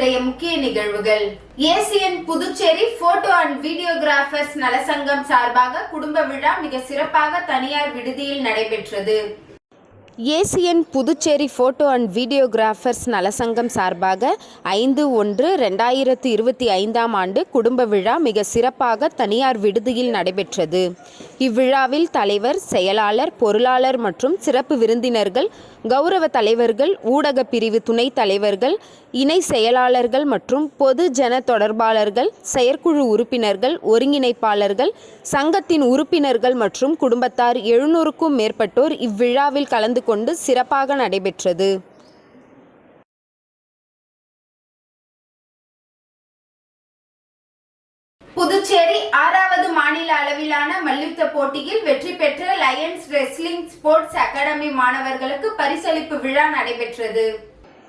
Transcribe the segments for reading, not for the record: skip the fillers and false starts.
இன்றைய முக்கிய நிகழ்வுகள். Asian Puducherry photo and videographers நலசங்கம் சார்பாக குடும்ப விழா மிக சிறப்பாக தனியார் விடுதியில் நடைபெற்றது. Asian Puducherry photo and videographers நலசங்கம் சார்பாக 5/1/2025 குடும்ப விழா மிக சிறப்பாக தனியார் விடுதியில் நடைபெற்றது. இவ்விழாவில் தலைவர், செயலாளர், பொருளாளர் மற்றும் சிறப்பு விருந்தினர்கள், கௌரவ தலைவர்கள், ஊடக பிரிவு துணைத் தலைவர்கள், இணை செயலாளர்கள் மற்றும் பொது ஜன தொடர்பாளர்கள், செயற்குழு உறுப்பினர்கள், ஒருங்கிணைப்பாளர்கள், சங்கத்தின் உறுப்பினர்கள் மற்றும் குடும்பத்தார் 700க்கும் மேற்பட்டோர் இவ்விழாவில் கலந்து கொண்டு சிறப்பாக நடைபெற்றது. புதுச்சேரி 6வது மாநில அளவிலான மல்யுத்த போட்டியில் வெற்றி பெற்ற லயன்ஸ் ரெஸ்லிங் ஸ்போர்ட்ஸ் அகாடமி மாணவர்களுக்கு பரிசளிப்பு விழா நடைபெற்றது.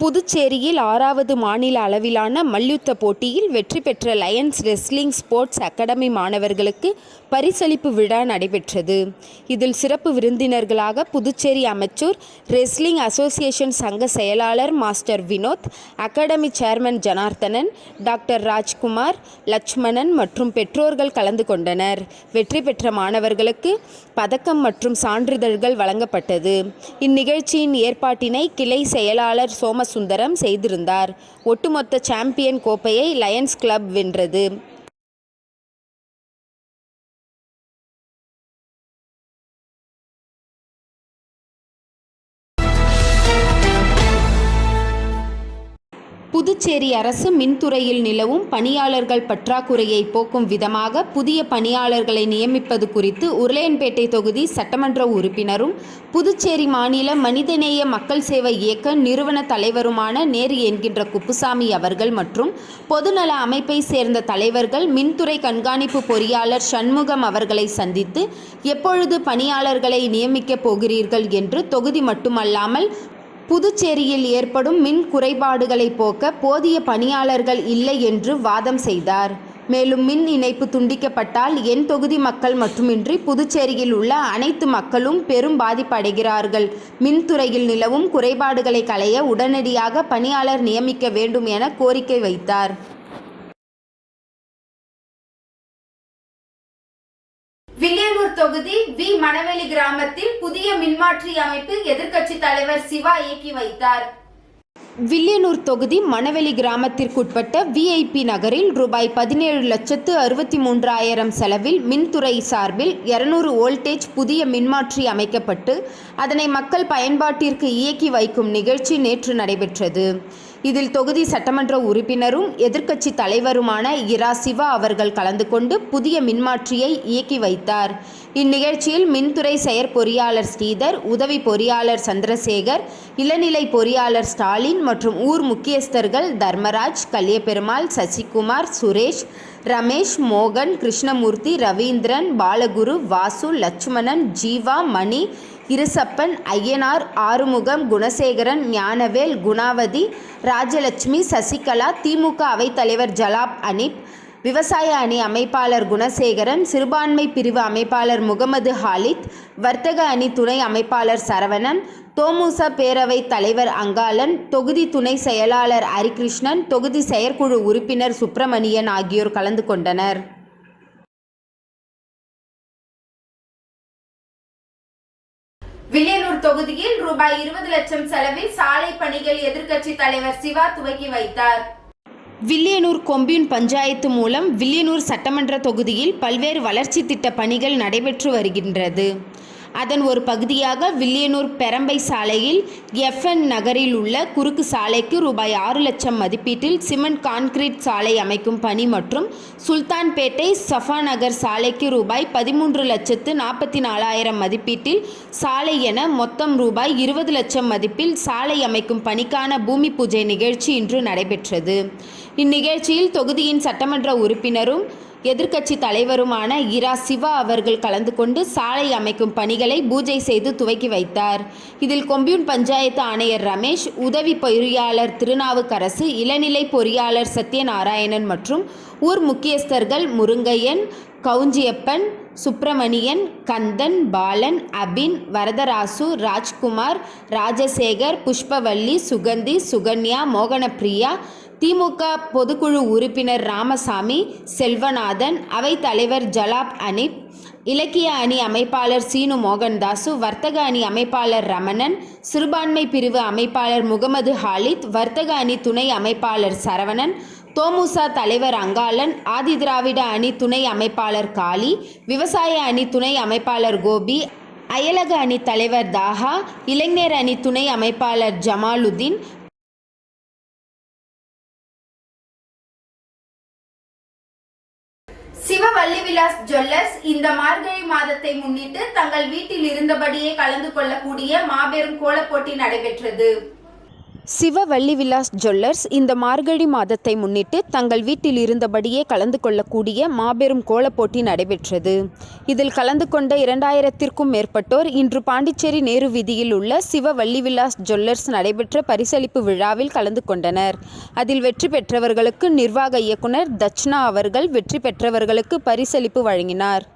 புதுச்சேரியில் 6வது மாநில அளவிலான மல்யுத்த போட்டியில் வெற்றி பெற்ற லயன்ஸ் ரெஸ்லிங் ஸ்போர்ட்ஸ் அகாடமி மாணவர்களுக்கு பரிசளிப்பு விழா நடைபெற்றது. இதில் சிறப்பு விருந்தினர்களாக புதுச்சேரி அமைச்சர், ரெஸ்லிங் அசோசியேஷன் சங்க செயலாளர் master Vinod, academy chairman Janarthanan, doctor Rajkumar, Lakshmanan மற்றும் பெற்றோர்கள் கலந்து கொண்டனர். வெற்றி பெற்ற மாணவர்களுக்கு பதக்கம் மற்றும் சான்றிதழ்கள் வழங்கப்பட்டது. இந்நிகழ்ச்சியின் ஏற்பாட்டினை கிளை செயலாளர் சோமசுந்தரம் செய்திருந்தார். ஒட்டுமொத்த சாம்பியன் கோப்பையை லயன்ஸ் கிளப் வென்றது. புதுச்சேரி அரசு மின்துறையில் நிலவும் பணியாளர்கள் பற்றாக்குறையை போக்கும் விதமாக புதிய பணியாளர்களை நியமிப்பது குறித்து உருளையன்பேட்டை தொகுதி சட்டமன்ற உறுப்பினரும் புதுச்சேரி மாநில மனிதநேய மக்கள் சேவை இயக்க நிறுவன தலைவருமான நேரு என்கின்ற குப்புசாமி அவர்கள் மற்றும் பொதுநல அமைப்பை சேர்ந்த தலைவர்கள் மின்துறை கண்காணிப்பு பொறியாளர் சண்முகம் அவர்களை சந்தித்து எப்பொழுது பணியாளர்களை நியமிக்கப் போகிறீர்கள் என்று தொகுதி மட்டுமல்லாமல் புதுச்சேரியில் ஏற்படும் மின் குறைபாடுகளை போக்க போதிய பணியாளர்கள் இல்லை என்று வாதம் செய்தார். மேலும் மின் இணைப்பு துண்டிக்கப்பட்டால் என் தொகுதி மக்கள் மட்டுமின்றி புதுச்சேரியில் உள்ள அனைத்து மக்களும் பெரும் பாதிப்படைகிறார்கள். மின்துறையில் நிலவும் குறைபாடுகளை களைய உடனடியாக பணியாளர் நியமிக்க வேண்டும் என கோரிக்கை வைத்தார். வில்லியனூர் தொகுதி வி மணவெளி கிராமத்தில் புதிய மின்மாற்றி அமைப்பு எதிர்க்கட்சி தலைவர் சிவா இயக்கி வைத்தார். வில்லியனூர் தொகுதி மணவெளி கிராமத்திற்குட்பட்ட VIP நகரில் ரூபாய் 17,63,000 செலவில் மின்துறை சார்பில் 200 வோல்டேஜ் புதிய மின்மாற்றி அமைக்கப்பட்டு அதனை மக்கள் பயன்பாட்டிற்கு இயக்கி வைக்கும் நிகழ்ச்சி நேற்று நடைபெற்றது. இதில் தொகுதி சட்டமன்ற உறுப்பினரும் எதிர்க்கட்சி தலைவருமான இரா சிவா அவர்கள் கலந்து கொண்டு புதிய மின்மாற்றியை இயக்கி வைத்தார். இந்நிகழ்ச்சியில் மின்துறை செயற்பொறியாளர் ஸ்ரீதர், உதவி பொறியாளர் சந்திரசேகர், இளநிலை பொறியாளர் ஸ்டாலின் மற்றும் ஊர் முக்கியஸ்தர்கள் தர்மராஜ், கலியபெருமாள், சசிகுமார், சுரேஷ், ரமேஷ், மோகன், கிருஷ்ணமூர்த்தி, ரவீந்திரன், பாலகுரு, வாசு, லட்சுமணன், ஜீவா, மணி, இருசப்பன், ஐயனார், ஆறுமுகம், குணசேகரன், ஞானவேல், குணாவதி, ராஜலட்சுமி, சசிகலா, திமுக அவைத்தலைவர் ஜலாப் அனீப், விவசாய அணி அமைப்பாளர் குணசேகரன், சிறுபான்மை பிரிவு அமைப்பாளர் முகமது ஹாலித், வர்த்தக அணி துணை அமைப்பாளர் சரவணன், தோமுச பேரவை தலைவர் அங்காளன், தொகுதி துணை செயலாளர் ஹரிகிருஷ்ணன், தொகுதி செயற்குழு உறுப்பினர் சுப்பிரமணியன் ஆகியோர் கலந்து கொண்டனர். வில்லியனூர் தொகுதியில் ரூபாய் 20 லட்சம் செலவில் சாலை பணிகள் எதிர்க்கட்சி தலைவர் சிவா துவக்கி வைத்தார். வில்லியனூர் கொம்யூன் பஞ்சாயத்து மூலம் வில்லியனூர் சட்டமன்ற தொகுதியில் பல்வேறு வளர்ச்சி திட்ட பணிகள் நடைபெற்று வருகின்றது. அதன் ஒரு பகுதியாக வில்லியனூர் பெரம்பை சாலையில் FN நகரில் உள்ள குறுக்கு சாலைக்கு ரூபாய் 6 லட்சம் மதிப்பீட்டில் சிமெண்ட் கான்கிரீட் சாலை அமைக்கும் பணி மற்றும் சுல்தான்பேட்டை சஃபா நகர் சாலைக்கு ரூபாய் 13,44,000 மதிப்பீட்டில் சாலை என மொத்தம் ரூபாய் 20 லட்சம் மதிப்பில் சாலை அமைக்கும் பணிக்கான பூமி பூஜை நிகழ்ச்சி இன்று நடைபெற்றது. இந்நிகழ்ச்சியில் தொகுதியின் சட்டமன்ற உறுப்பினரும் எதிர்க்கட்சி தலைவருமான இரா சிவா அவர்கள் கலந்து கொண்டு சாலை அமைக்கும் பணிகளை பூஜை செய்து துவக்கி வைத்தார். இதில் கொம்யூன் பஞ்சாயத்து ஆணையர் ரமேஷ், உதவி பொறியாளர் திருநாவுக்கரசு, இளநிலை பொறியாளர் சத்யநாராயணன் மற்றும் ஊர் முக்கியஸ்தர்கள் முருங்கையன், கவுஞ்சியப்பன், சுப்பிரமணியன், கந்தன், பாலன், அபின், வரதராசு, ராஜ்குமார், ராஜசேகர், புஷ்பவல்லி, சுகந்தி, சுகன்யா, மோகனப்பிரியா, திமுக பொதுக்குழு உறுப்பினர் ராமசாமி, செல்வநாதன், அவைத்தலைவர் ஜலாப் அனீப், இலக்கிய அணி அமைப்பாளர் சீனு மோகன்தாசு, வர்த்தக அணி அமைப்பாளர் ரமணன், சிறுபான்மை பிரிவு அமைப்பாளர் முகமது ஹாலித், வர்த்தக அணி துணை அமைப்பாளர் சரவணன், தோமுசா தலைவர் அங்காளன், ஆதிதிராவிட அணி துணை அமைப்பாளர் காளி, விவசாய அணி துணை அமைப்பாளர் கோபி, அயலக அணி தலைவர் தாஹா, இளைஞர் அணி துணை அமைப்பாளர் ஜமாலுதீன், சிவ வள்ளி விலாஸ் ஜுவல்லர்ஸ் இந்த மார்கழி மாதத்தை முன்னிட்டு தங்கள் வீட்டில் இருந்தபடியே கலந்து கொள்ளக்கூடிய மாபெரும் கோலப்போட்டி நடைபெற்றது. சிவ வள்ளி விலாஸ் ஜுவல்லர்ஸ் இந்த மார்கழி மாதத்தை முன்னிட்டு தங்கள் வீட்டில் இருந்தபடியே கலந்து கொள்ளக்கூடிய மாபெரும் கோலப்போட்டி நடைபெற்றது. இதில் கலந்து கொண்ட 2000த்திற்கும் மேற்பட்டோர் இன்று பாண்டிச்சேரி நேரு வீதியில் உள்ள சிவ வள்ளி விலாஸ் ஜுவல்லர்ஸ் நடைபெற்ற பரிசளிப்பு விழாவில் கலந்து கொண்டனர். அதில் வெற்றி பெற்றவர்களுக்கு நிர்வாக இயக்குனர் தட்சணா அவர்கள் வெற்றி பெற்றவர்களுக்கு பரிசளிப்பு வழங்கினார்.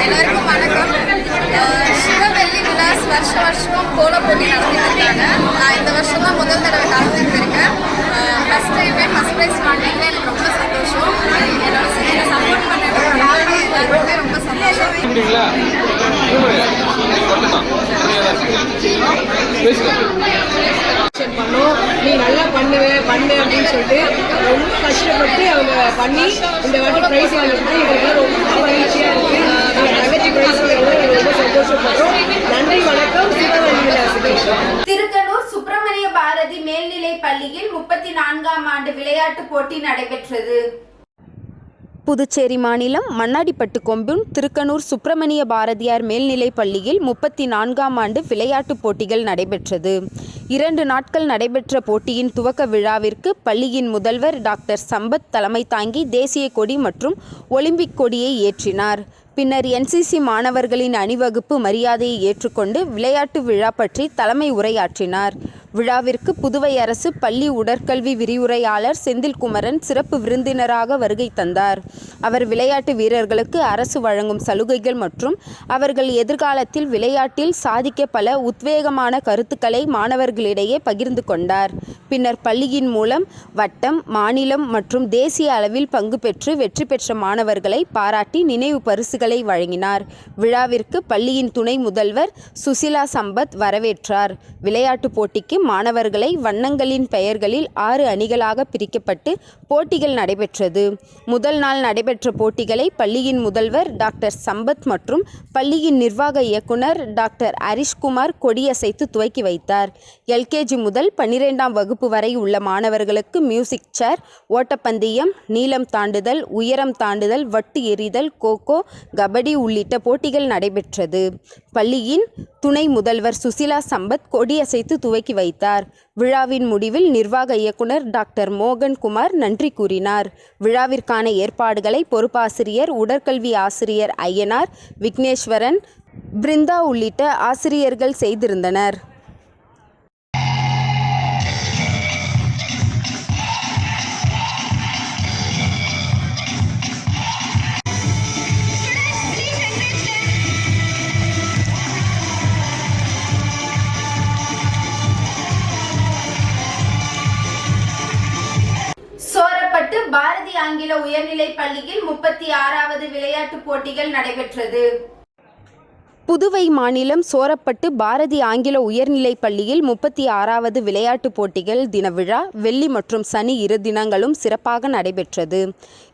எல்லாருக்கும் வணக்கம். சிவவள்ளி விலாஸ் வருஷம் கோலப்போட்டி நடத்திட்டு இருக்காங்க. நான் இந்த வருஷம் தான் முதல் தடவை கலந்துட்டு இருக்கேன். ஃபர்ஸ்ட் டைமே ஃபர்ஸ்ட் ப்ரைஸ் வாங்கினது எனக்கு ரொம்ப சந்தோஷம். என்னோட சேர்ந்து சப்போர்ட் பண்ணுறது எல்லாருமே ரொம்ப சந்தோஷம். பண்ணோம். நீ நல்லா பண்ணு அப்படின்னு சொல்லிட்டு ரொம்ப கஷ்டப்பட்டு அவங்க பண்ணி இந்த வாட்டி ப்ரைஸ் வாங்கிட்டு எங்களுக்கு ரொம்ப மகிழ்ச்சியா இருக்கு. தங்கச்சி ப்ரைஸ் ரொம்ப சந்தோஷப்படுறோம். நன்றி, வணக்கம். சிவவள்ளி விலாஸ். திருக்கனூர் சுப்பிரமணிய பாரதி மேல்நிலை பள்ளியில் 34ஆம் ஆண்டு விளையாட்டு போட்டி நடைபெற்றது. புதுச்சேரி மாநிலம் மண்ணாடிப்பட்டு கொம்பும் திருக்கனூர் சுப்பிரமணிய பாரதியார் மேல்நிலைப் பள்ளியில் 34ஆம் ஆண்டு விளையாட்டுப் போட்டிகள் நடைபெற்றது. 2 நாட்கள் நடைபெற்ற போட்டியின் துவக்க விழாவிற்கு பள்ளியின் முதல்வர் டாக்டர் சம்பத் தலைமை தாங்கி தேசிய கொடி மற்றும் ஒலிம்பிக் கொடியை ஏற்றினார். பின்னர் NCC மாணவர்களின் அணிவகுப்பு மரியாதையை ஏற்றுக்கொண்டு விளையாட்டு விழா பற்றி தலைமை உரையாற்றினார். விழாவிற்கு புதுவை அரசு பள்ளி உடற்கல்வி விரிவுரையாளர் செந்தில்குமரன் சிறப்பு விருந்தினராக வருகை தந்தார். அவர் விளையாட்டு வீரர்களுக்கு அரசு வழங்கும் சலுகைகள் மற்றும் அவர்கள் எதிர்காலத்தில் விளையாட்டில் சாதிக்க பல உத்வேகமான கருத்துக்களை மாணவர்களிடையே பகிர்ந்து கொண்டார். பின்னர் பள்ளியின் மூலம் வட்டம், மாநிலம் மற்றும் தேசிய அளவில் பங்கு பெற்று வெற்றி பெற்ற மாணவர்களை பாராட்டி நினைவு பரிசுகளை வழங்கினார். விழாவிற்கு பள்ளியின் துணை முதல்வர் சுசிலா சம்பத் வரவேற்றார். விளையாட்டு போட்டிக்கு மாணவர்களை வண்ணங்களின் பெயர்களில் 6 அணிகளாக பிரிக்கப்பட்டு போட்டிகள் நடைபெற்றது. முதல் நாள் நடைபெற்ற போட்டிகளை பள்ளியின் முதல்வர் டாக்டர் சம்பத் மற்றும் பள்ளியின் நிர்வாக இயக்குனர் டாக்டர் ஹரிஷ்குமார் கொடியசைத்து துவக்கி வைத்தார். எல்கேஜி முதல் 12ஆம் வகுப்பு வரை உள்ள மாணவர்களுக்கு மியூசிக் சேர், ஓட்டப்பந்தயம், நீளம் தாண்டுதல், உயரம் தாண்டுதல், வட்டு எறிதல், கோகோ, கபடி உள்ளிட்ட போட்டிகள் நடைபெற்றது. பள்ளியின் துணை முதல்வர் சுசிலா சம்பத் கொடியசைத்து துவக்கி வைத்தார். விழாவின் முடிவில் நிர்வாக இயக்குனர் டாக்டர் மோகன்குமார் நன்றி கூறினார். விழாவிற்கான ஏற்பாடுகளை பொறுப்பாசிரியர் உடற்கல்வி ஆசிரியர் ஐயனார், விக்னேஸ்வரன், பிருந்தா உள்ளிட்ட ஆசிரியர்கள் செய்திருந்தனர். சோரப்பட்டு பாரதி ஆங்கில உயர்நிலைப் பள்ளியில் 36வது விளையாட்டுப் போட்டிகள் நடைபெற்றது. புதுவை மாநிலம் சோரப்பட்டு பாரதி ஆங்கில உயர்நிலைப் பள்ளியில் 36வது விளையாட்டுப் போட்டிகள் தின விழா வெள்ளி மற்றும் சனி 2 தினங்களும் சிறப்பாக நடைபெற்றது.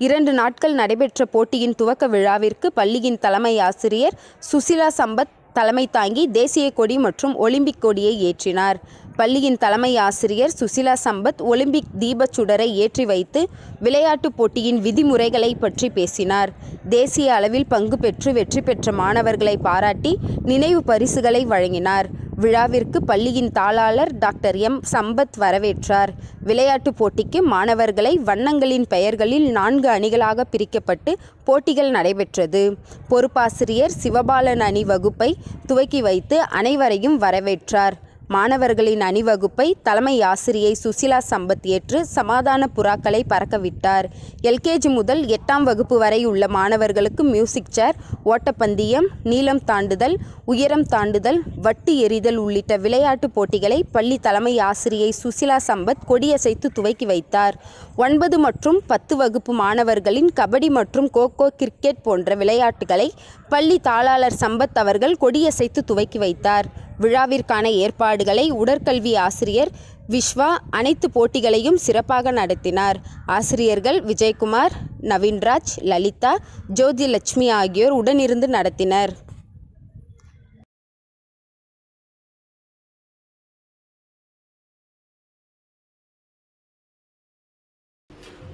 2 நாட்கள் நடைபெற்ற போட்டியின் துவக்க விழாவிற்கு பள்ளியின் தலைமை ஆசிரியர் சுசிலா சம்பத் தலைமை தாங்கி தேசிய கொடி மற்றும் ஒலிம்பிக் கொடியை ஏற்றினார். பள்ளியின் தலைமை ஆசிரியர் சுசிலா சம்பத் ஒலிம்பிக் தீபச்சுடரை ஏற்றி வைத்து விளையாட்டுப் போட்டியின் விதிமுறைகளை பற்றி பேசினார். தேசிய அளவில் பங்கு பெற்று வெற்றி பெற்ற மாணவர்களை பாராட்டி நினைவு பரிசுகளை வழங்கினார். விழாவிற்கு பள்ளியின் தாளாளர் டாக்டர் எம் சம்பத் வரவேற்றார். விளையாட்டுப் போட்டிக்கு மாணவர்களை வண்ணங்களின் பெயர்களில் 4 அணிகளாக பிரிக்கப்பட்டு போட்டிகள் நடைபெற்றது. பொறுப்பாசிரியர் சிவபாலன் அணிவகுப்பை துவக்கி வைத்து அனைவரையும் வரவேற்றார். மாணவர்களின் அணிவகுப்பை தலைமை ஆசிரியை சுசிலா சம்பத் ஏற்று சமாதான புறாக்களை பறக்கவிட்டார். எல்கேஜி முதல் 8ஆம் வகுப்பு வரை உள்ள மாணவர்களுக்கு மியூசிக் சேர், ஓட்டப்பந்தயம், நீளம் தாண்டுதல், உயரம் தாண்டுதல், வட்டு எறிதல் உள்ளிட்ட விளையாட்டுப் போட்டிகளை பள்ளி தலைமை ஆசிரியை சுசிலா சம்பத் கொடியசைத்து துவக்கி வைத்தார். 9 மற்றும் 10 வகுப்பு மாணவர்களின் கபடி மற்றும் கோகோ, கிரிக்கெட் போன்ற விளையாட்டுகளை பள்ளி தாளாளர் சம்பத் அவர்கள் கொடியசைத்து துவக்கி வைத்தார். விழாவிற்கான ஏற்பாடுகளை உடற்கல்வி ஆசிரியர் விஸ்வா அனைத்து போட்டிகளையும் சிறப்பாக நடத்தினார். ஆசிரியர்கள் விஜயகுமார், நவீன்ராஜ், லலிதா, ஜோதிலட்சுமி ஆகியோர் உடனிருந்து நடத்தினர்.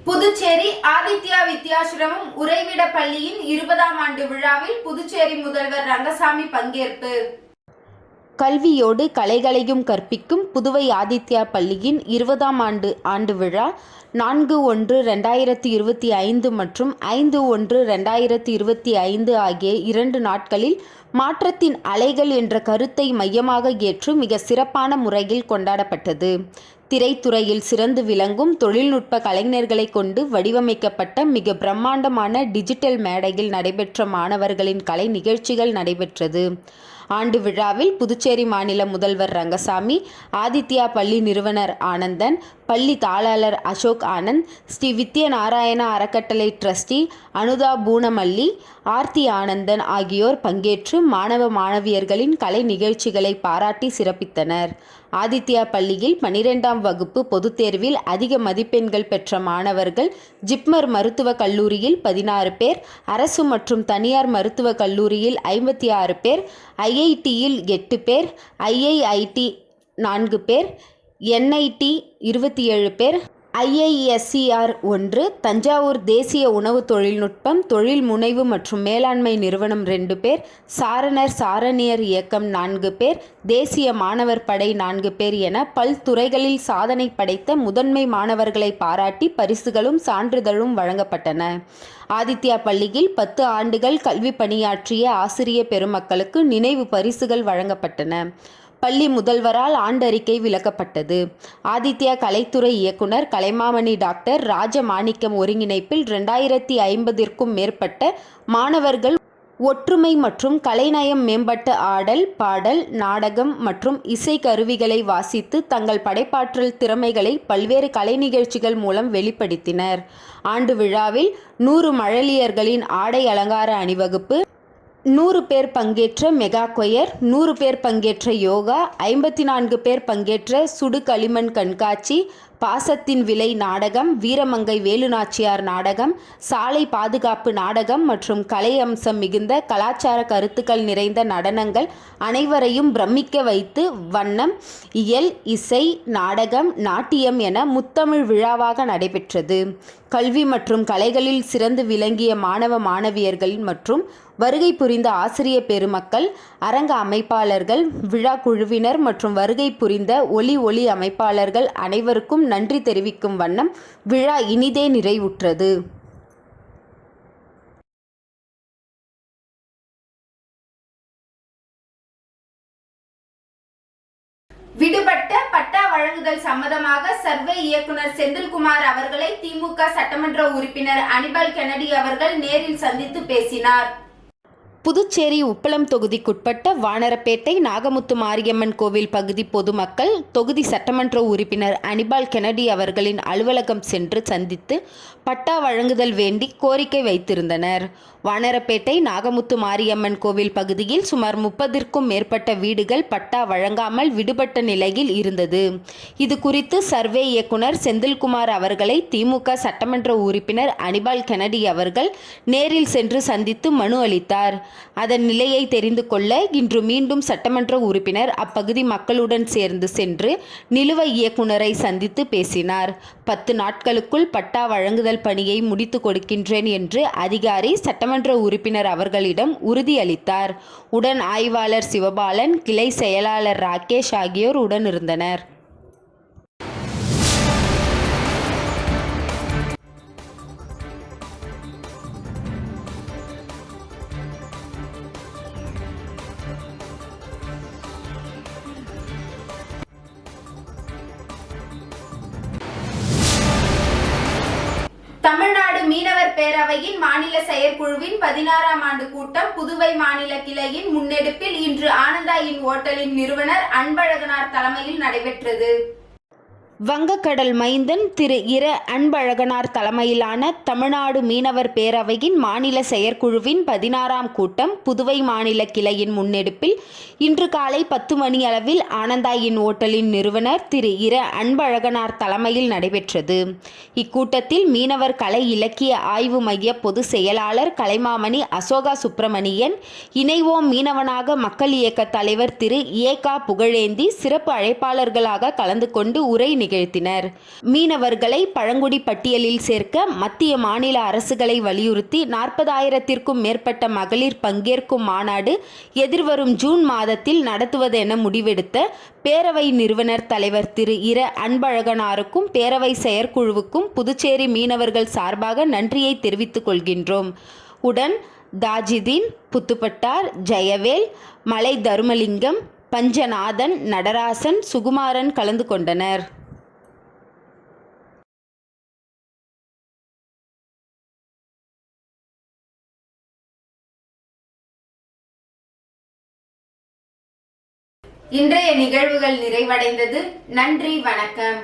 புதுச்சேரி ஆதித்யா வித்யாசிரமம் உறைவிட பள்ளியின் 20ஆம் ஆண்டு விழாவில் புதுச்சேரி முதல்வர் ரங்கசாமி பங்கேற்பு. கல்வியோடு கலைகளையும் கற்பிக்கும் புதுவை ஆதித்யா பள்ளியின் 20ஆம் ஆண்டு விழா 4/1/2025 மற்றும் 5/1/2025 ஆகிய 2 நாட்களில் மாற்றத்தின் அலைகள் என்ற கருத்தை மையமாக ஏற்று மிக சிறப்பான முறையில் கொண்டாடப்பட்டது. திரைத்துறையில் சிறந்து விளங்கும் தொழில்நுட்ப கலைஞர்களை கொண்டு வடிவமைக்கப்பட்ட மிக பிரம்மாண்டமான டிஜிட்டல் மேடையில் நடைபெற்ற மாணவர்களின் கலை நிகழ்ச்சிகள் நடைபெற்றது. ஆண்டு விழாவில் புதுச்சேரி மாநில முதல்வர் ரங்கசாமி, ஆதித்யா பள்ளி நிறுவனர் ஆனந்தன், பள்ளி தாளாளர் அசோக் ஆனந்த், ஸ்ரீ வித்யநாராயணா அறக்கட்டளை ட்ரஸ்டி அனுதா பூனமல்லி, ஆர்த்தி ஆனந்தன் ஆகியோர் பங்கேற்று மாணவ மாணவியர்களின் கலை நிகழ்ச்சிகளை பாராட்டி சிறப்பித்தனர். ஆதித்யா பள்ளியில் 12ஆம் வகுப்பு பொதுத் தேர்வில் அதிக மதிப்பெண்கள் பெற்ற மாணவர்கள் ஜிப்மர் மருத்துவக் கல்லூரியில் 16 பேர், அரசு மற்றும் தனியார் மருத்துவக் கல்லூரியில் 56 பேர், ஐஐடியில் 8 பேர், ஐஐஐடி 4 பேர், என்ஐடி 27 பேர், IISER 1, தஞ்சாவூர் தேசிய உணவு தொழில்நுட்பம் தொழில் முனைவு மற்றும் மேலாண்மை நிறுவனம் 2 பேர், சாரணியர் இயக்கம் 4 பேர், தேசிய மாணவர் படை 4 பேர் என பல்துறைகளில் சாதனை படைத்த முதன்மை மாணவர்களை பாராட்டி பரிசுகளும் சான்றிதழும் வழங்கப்பட்டன. ஆதித்யா பள்ளியில் 10 ஆண்டுகள் கல்வி பணியாற்றிய ஆசிரிய பெருமக்களுக்கு நினைவு பரிசுகள் வழங்கப்பட்டன. பள்ளி முதல்வரால் ஆண்டறிக்கை விளக்கப்பட்டது. ஆதித்யா கலைத்துறை இயக்குனர் கலைமாமணி டாக்டர் ராஜமாணிக்கம் ஒருங்கிணைப்பில் 2050ற்கும் மேற்பட்ட மாணவர்கள் ஒற்றுமை மற்றும் கலைநயம் மேம்பட்ட ஆடல், பாடல், நாடகம் மற்றும் இசை கருவிகளை வாசித்து தங்கள் படைப்பாற்றல் திறமைகளை பல்வேறு கலை நிகழ்ச்சிகள் மூலம் வெளிப்படுத்தினர். ஆண்டு விழாவில் 100 மழலியர்களின் ஆடை அலங்கார அணிவகுப்பு, 100 பேர் பங்கேற்ற மெகா கொயர், 100 பேர் பங்கேற்ற யோகா, 54 பேர் பங்கேற்ற சுடு களிமண் கண்காட்சி, பாசத்தின் விலை நாடகம், வீரமங்கை வேலுநாச்சியார் நாடகம், சாலை பாதுகாப்பு நாடகம் மற்றும் கலை அம்சம் மிகுந்த கலாச்சார கருத்துக்கள் நிறைந்த நடனங்கள் அனைவரையும் பிரமிக்க வைத்து வண்ணம், இயல், இசை, நாடகம், நாட்டியம் என முத்தமிழ் விழாவாக நடைபெற்றது. கல்வி மற்றும் கலைகளில் சிறந்து விளங்கிய மாணவ மாணவியர்கள் மற்றும் வருகை புரிந்த ஆசிரிய பெருமக்கள், அரங்க அமைப்பாளர்கள், விழா குழுவினர் மற்றும் வருகை புரிந்த ஒலி அமைப்பாளர்கள் அனைவருக்கும் நன்றி தெரிவிக்கும் வண்ணம் விழா இனிதே நிறைவுற்றது. விடுபட்ட பட்டா வழங்குதல் சம்பந்தமாக சர்வே இயக்குனர் செந்தில்குமார் அவர்களை திமுக சட்டமன்ற உறுப்பினர் அனிபால் கென்னடி அவர்கள் நேரில் சந்தித்து பேசினார். புதுச்சேரி உப்பளம் தொகுதிக்குட்பட்ட வானரப்பேட்டை நாகமுத்து மாரியம்மன் கோவில் பகுதி பொதுமக்கள் தொகுதி சட்டமன்ற உறுப்பினர் அனிபால் கென்னடி அவர்களின் அலுவலகம் சென்று சந்தித்து பட்டா வழங்குதல் வேண்டி கோரிக்கை வைத்திருந்தனர். வானரப்பேட்டை நாகமுத்து மாரியம்மன் கோவில் பகுதியில் சுமார் 30ற்கும் மேற்பட்ட வீடுகள் பட்டா வழங்காமல் விடுபட்ட நிலையில் இருந்தது. இது குறித்து சர்வே இயக்குனர் செந்தில்குமார் அவர்களை திமுக சட்டமன்ற உறுப்பினர் அனிபால் கென்னடி அவர்கள் நேரில் சென்று சந்தித்து மனு அளித்தார். அதன் நிலையை தெரிந்து கொள்ள இன்று மீண்டும் சட்டமன்ற உறுப்பினர் அப்பகுதி மக்களுடன் சேர்ந்து சென்று நிலுவை இயக்குனரை சந்தித்து பேசினார். 10 நாட்களுக்குள் பட்டா வழங்குதல் பணியை முடித்து கொடுக்கின்றேன் என்று அதிகாரி சட்டமன்ற உறுப்பினர் அவர்களிடம் உறுதியளித்தார். உடன் ஆய்வாளர் சிவபாலன், கிளை செயலாளர் ராகேஷ் ஆகியோர் உடன் இருந்தனர். தமிழ்நாடு மீனவர் பேரவையின் மாநில செயற்குழுவின் 16ஆம் ஆண்டு கூட்டம் புதுவை மாநில கிளையின் முன்னெடுப்பில் இன்று ஆனந்தா இன் ஓட்டலின் நிறுவனர் அன்பழகனார் தலைமையில் நடைபெற்றது. வங்கக்கடல் மைந்தன் திரு இர அன்பழகனார் தலைமையிலான தமிழ்நாடு மீனவர் பேரவையின் மாநில செயற்குழுவின் 16ஆம் கூட்டம் புதுவை மாநில கிளையின் முன்னெடுப்பில் இன்று காலை 10 மணி அளவில் ஆனந்தா இன் ஓட்டலின் நிறுவனர் திரு இர அன்பழகனார் தலைமையில் நடைபெற்றது. இக்கூட்டத்தில் மீனவர் கலை இலக்கிய ஆய்வு மைய பொதுச் செயலாளர் கலைமாமணி அசோகா சுப்பிரமணியன், இணைவோம் மீனவனாக மக்கள் இயக்க தலைவர் திரு ஏ.கா. புகழேந்தி சிறப்பு அழைப்பாளர்களாக கலந்து கொண்டு உரை நிகழ்த்தினர். மீனவர்களை பழங்குடி பட்டியலில் சேர்க்க மத்திய மாநில அரசுகளை வலியுறுத்தி 40,000ற்கும் மேற்பட்ட மகளிர் பங்கேற்கும் மாநாடு எதிர்வரும் ஜூன் மாதத்தில் நடத்துவதென முடிவெடுத்த பேரவை நிறுவனர் தலைவர் திரு இர அன்பழகனாருக்கும் பேரவை செயற்குழுவுக்கும் புதுச்சேரி மீனவர்கள் சார்பாக நன்றியை தெரிவித்துக் கொள்கின்றோம். உடன் தாஜிதீன், புத்துப்பட்டார், ஜெயவேல், மலை தருமலிங்கம், பஞ்சநாதன், நடராசன், சுகுமாரன் கலந்து கொண்டனர். இன்றைய நிகழ்வுகள் நிறைவடைந்தது. நன்றி, வணக்கம்.